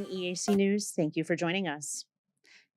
watching EAC News. Thank you for joining us.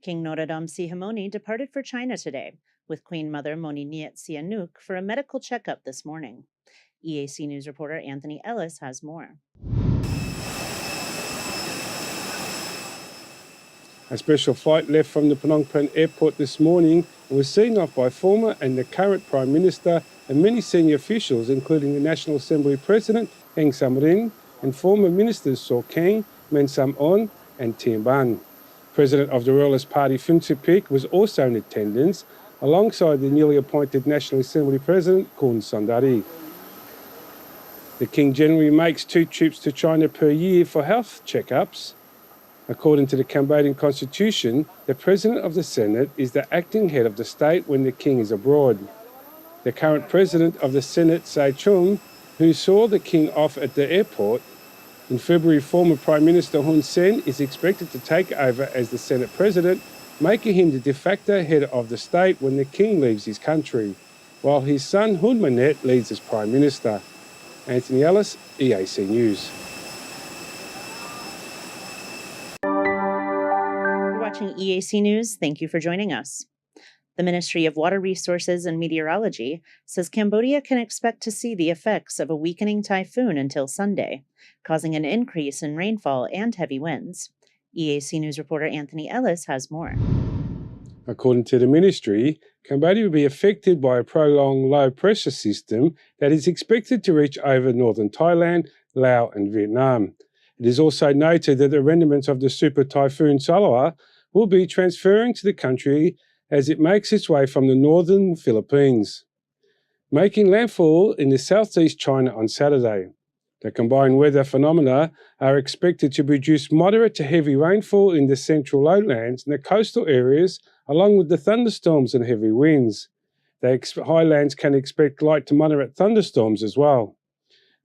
King Norodom Sihamoni departed for China today, with Queen Mother Moniniet Sihanouk for a medical checkup this morning. EAC News reporter Anthony Ellis has more. A special flight left from the Phnom Penh airport this morning and was seen off by former and the current Prime Minister and many senior officials, including the National Assembly President Heng Samrin and former Ministers Saw Keng, Men Sam On and Thien Ban. President of the Royalist Party Phin Tsipik was also in attendance, alongside the newly appointed National Assembly President Kun Sundari. The King generally makes 2 trips to China per year for health checkups. According to the Cambodian Constitution, the President of the Senate is the acting head of the state when the King is abroad. The current President of the Senate, Say Chum, who saw the King off at the airport in February, former Prime Minister Hun Sen is expected to take over as the Senate President, making him the de facto head of the state when the King leaves his country, while his son Hun Manet leads as Prime Minister. Anthony Ellis, EAC News. Watching EAC News, thank you for joining us. The Ministry of Water Resources and Meteorology says Cambodia can expect to see the effects of a weakening typhoon until Sunday, causing an increase in rainfall and heavy winds. EAC News reporter Anthony Ellis has more. According to the ministry, Cambodia will be affected by a prolonged low-pressure system that is expected to reach over northern Thailand, Laos and Vietnam. It is also noted that the remnants of the super typhoon Saloa will be transferring to the country as it makes its way from the northern Philippines, making landfall in the southeast China on Saturday. The combined weather phenomena are expected to produce moderate to heavy rainfall in the central lowlands and the coastal areas, along with the thunderstorms and heavy winds. The highlands can expect light to moderate thunderstorms as well.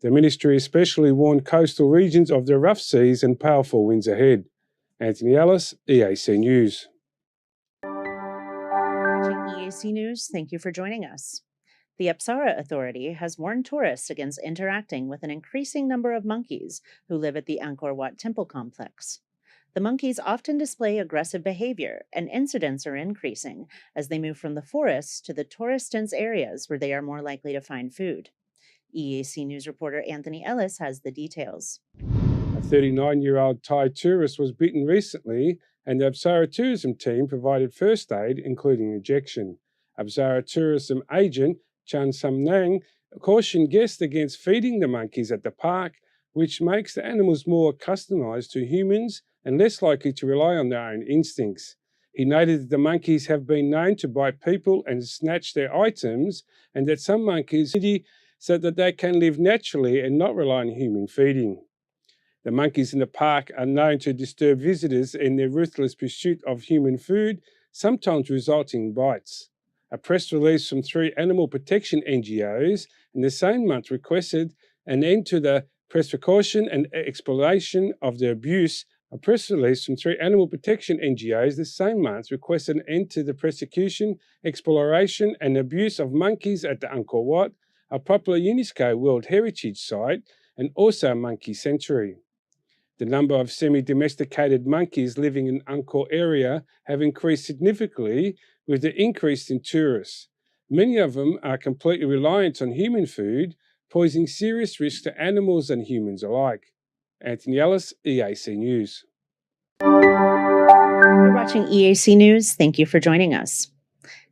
The ministry especially warned coastal regions of the rough seas and powerful winds ahead. Anthony Ellis, EAC News. EAC News, thank you for joining us. The Apsara Authority has warned tourists against interacting with an increasing number of monkeys who live at the Angkor Wat Temple complex. The monkeys often display aggressive behavior, and incidents are increasing as they move from the forests to the tourist-dense areas where they are more likely to find food. EAC News reporter Anthony Ellis has the details. A 39-year-old Thai tourist was bitten recently, and the Apsara tourism team provided first aid, including injection. Apsara tourism agent Chan Samnang cautioned guests against feeding the monkeys at the park, which makes the animals more customized to humans and less likely to rely on their own instincts. He noted that the monkeys have been known to bite people and snatch their items, and that some monkeys so that they can live naturally and not rely on human feeding. The monkeys in the park are known to disturb visitors in their ruthless pursuit of human food, sometimes resulting in bites. A press release from 3 animal protection NGOs in the same month requested an end to the persecution and exploitation of the abuse. A press release from 3 animal protection NGOs this same month requested an end to the persecution, exploration and abuse of monkeys at the Angkor Wat, a popular UNESCO World Heritage Site and also a monkey sanctuary. The number of semi-domesticated monkeys living in Angkor area have increased significantly with the increase in tourists. Many of them are completely reliant on human food, posing serious risks to animals and humans alike. Anthony Ellis, EAC News. You're watching EAC News. Thank you for joining us.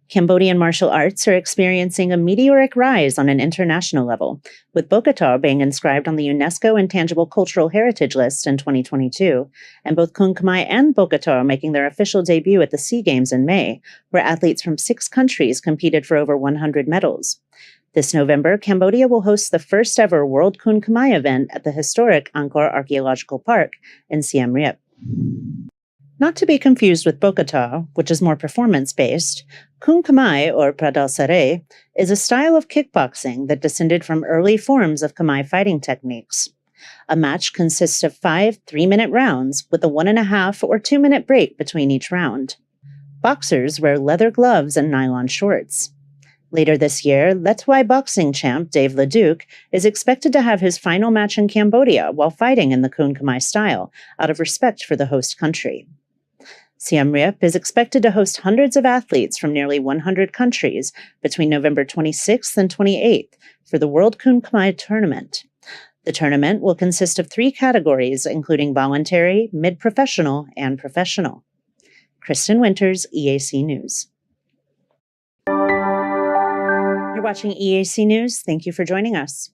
Cambodian martial arts are experiencing a meteoric rise on an international level, with Bokatoa being inscribed on the UNESCO Intangible Cultural Heritage List in 2022, and both Krav Maga and Bokatoa making their official debut at the SEA Games in May, where athletes from 6 countries competed for over 100 medals. This November, Cambodia will host the first ever World Krav Maga event at the historic Angkor Archaeological Park in Siem Reap. Not to be confused with Bokatoa, which is more performance-based, Krav Maga, or Pradal Sare, is a style of kickboxing that descended from early forms of Khmer fighting techniques. A match consists of 5 3-minute rounds with a 1.5 or 2-minute break between each round. Boxers wear leather gloves and nylon shorts. Later this year, Letwai boxing champ Dave Leduc is expected to have his final match in Cambodia while fighting in the Khun Khmer style, out of respect for the host country. Siem Reap is expected to host hundreds of athletes from nearly 100 countries between November 26th and 28th for the World Khun Khmer Tournament. The tournament will consist of 3 categories, including voluntary, mid-professional, and professional. Kristen Winters, EAC News. You're watching EAC News. Thank you for joining us.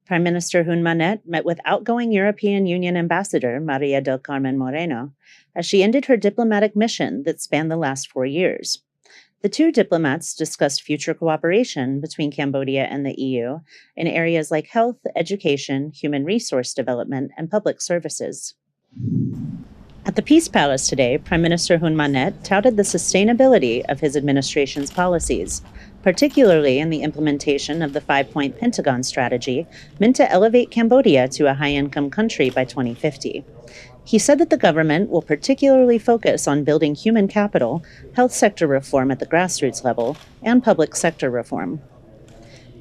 Prime Minister Hun Manet met with outgoing European Union Ambassador Maria del Carmen Moreno as she ended her diplomatic mission that spanned the last 4 years. The two diplomats discussed future cooperation between Cambodia and the EU in areas like health, education, human resource development, and public services. At the Peace Palace today, Prime Minister Hun Manet touted the sustainability of his administration's policies, particularly in the implementation of the 5-point Pentagon strategy meant to elevate Cambodia to a high-income country by 2050. He said that the government will particularly focus on building human capital, health sector reform at the grassroots level, and public sector reform.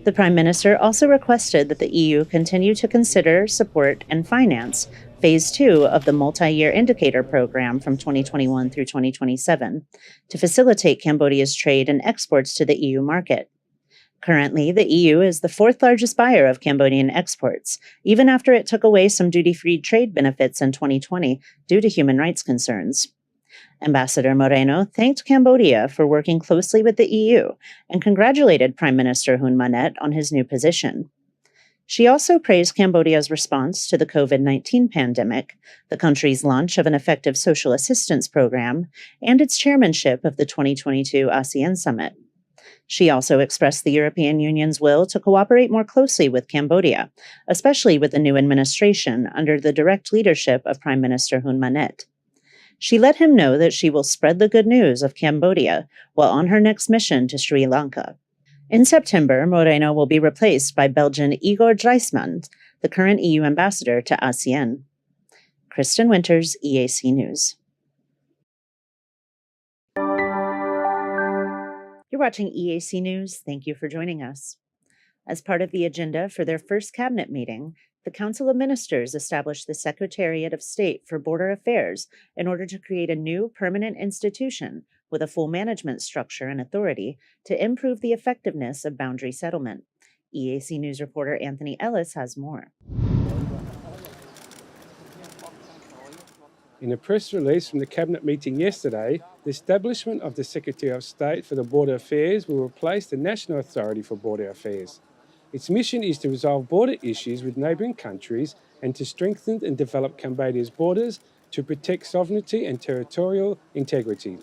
The Prime Minister also requested that the EU continue to consider, support, and finance Phase 2 of the Multi-Year Indicator Program from 2021 through 2027 to facilitate Cambodia's trade and exports to the EU market. Currently, the EU is the 4th largest buyer of Cambodian exports, even after it took away some duty-free trade benefits in 2020 due to human rights concerns. Ambassador Moreno thanked Cambodia for working closely with the EU and congratulated Prime Minister Hun Manet on his new position. She also praised Cambodia's response to the COVID-19 pandemic, the country's launch of an effective social assistance program, and its chairmanship of the 2022 ASEAN Summit. She also expressed the European Union's will to cooperate more closely with Cambodia, especially with the new administration under the direct leadership of Prime Minister Hun Manet. She let him know that she will spread the good news of Cambodia while on her next mission to Sri Lanka. In September, Moreno will be replaced by Belgian Igor Dreisman, the current EU ambassador to ASEAN. Kristen Winters, EAC News. You're watching EAC News. Thank you for joining us. As part of the agenda for their first cabinet meeting, the Council of Ministers established the Secretariat of State for Border Affairs in order to create a new permanent institution with a full management structure and authority to improve the effectiveness of boundary settlement. EAC News reporter Anthony Ellis has more. In a press release from the Cabinet meeting yesterday, the establishment of the Secretary of State for the Border Affairs will replace the National Authority for Border Affairs. Its mission is to resolve border issues with neighbouring countries and to strengthen and develop Cambodia's borders to protect sovereignty and territorial integrity.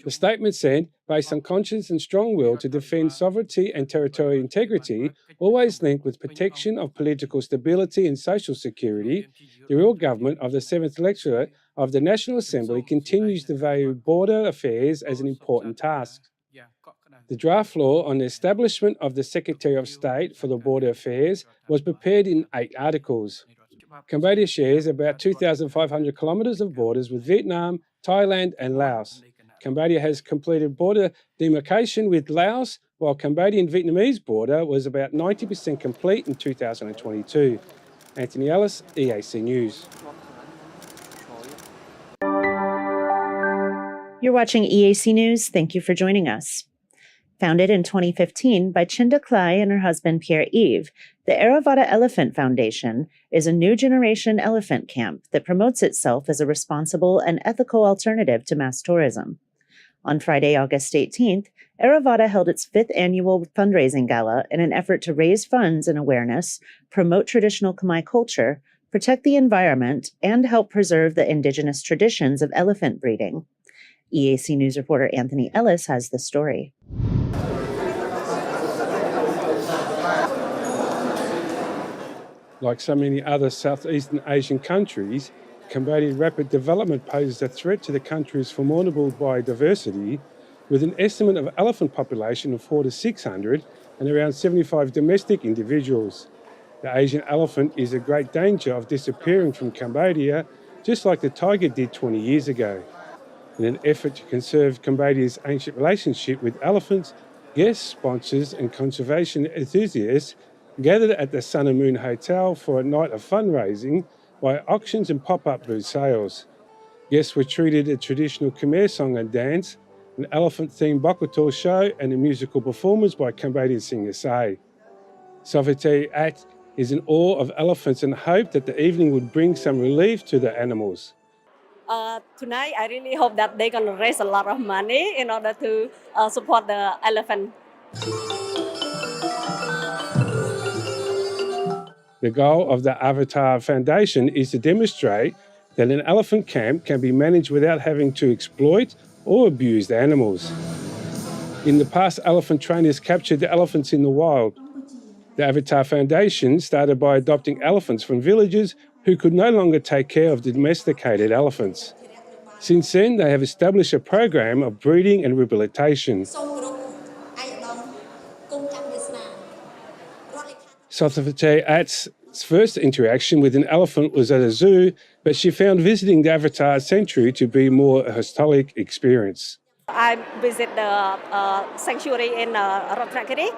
The statement said, based on conscious and strong will to defend sovereignty and territorial integrity, always linked with protection of political stability and social security, the real government of the 7th Electorate of the National Assembly continues to value border affairs as an important task. The draft law on the establishment of the Secretary of State for the Border Affairs was prepared in 8 articles. Cambodia shares about 2,500 kilometres of borders with Vietnam, Thailand and Laos. Cambodia has completed border demarcation with Laos, while Cambodian-Vietnamese border was about 90% complete in 2022. Anthony Ellis, EAC News. You're watching EAC News. Thank you for joining us. Founded in 2015 by Chinda Klai and her husband Pierre-Yves, the Aravada Elephant Foundation is a new generation elephant camp that promotes itself as a responsible and ethical alternative to mass tourism. On Friday, August 18th, Aravada held its 5th annual fundraising gala in an effort to raise funds and awareness, promote traditional Khmer culture, protect the environment, and help preserve the indigenous traditions of elephant breeding. EAC News reporter Anthony Ellis has the story. Like so many other Southeastern Asian countries, Cambodia's rapid development poses a threat to the country's formidable biodiversity, with an estimate of elephant population of 400 to 600 and around 75 domestic individuals. The Asian elephant is in great danger of disappearing from Cambodia, just like the tiger did 20 years ago. In an effort to conserve Cambodia's ancient relationship with elephants, Guests, sponsors, and conservation enthusiasts gathered at the Sun and Moon Hotel for a night of fundraising by auctions and pop-up booth sales. Guests were treated a traditional Khmer song and dance, an elephant-themed Bokator show, and a musical performance by Cambodian singer Say. Sofite At is in awe of elephants and hoped that the evening would bring some relief to the animals. Tonight, I really hope that they're going to raise a lot of money in order to support the elephant. The goal of the Avatar Foundation is to demonstrate that an elephant camp can be managed without having to exploit or abuse the animals. In the past, elephant trainers captured the elephants in the wild. The Avatar Foundation started by adopting elephants from villagers who could no longer take care of domesticated elephants. Since then, they have established a program of breeding and rehabilitation. Sofite At's first interaction with an elephant was at a zoo, but she found visiting the Avatar Sanctuary to be more a historic experience. I visit the sanctuary in Ratnagiri,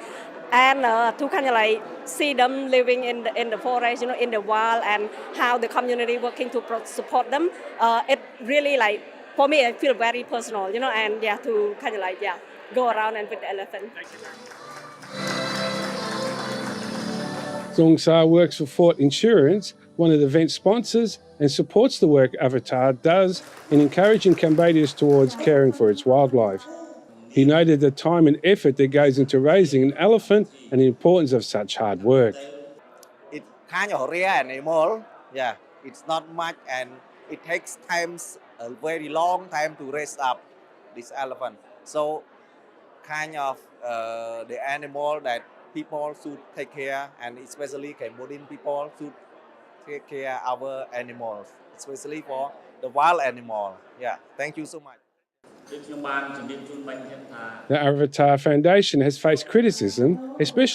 and to kind of like see them living in the forest, in the wild, and how the community working to support them. It really for me, I feel very personal, and to kind of go around and with the elephant. Zong Sa works for Fort Insurance, one of the event's sponsors, and supports the work Avatar does in encouraging Cambodians towards caring for its wildlife. He noted the time and effort that goes into raising an elephant and the importance of such hard work. It's kind of rare animal. Yeah, it's not much, and it takes a very long time to raise up this elephant. So, kind of the animal that people should take care, and especially Cambodian people should take care of our animals, especially for the wild animal. Yeah, thank you so much. The Avatar Foundation has faced criticism, especially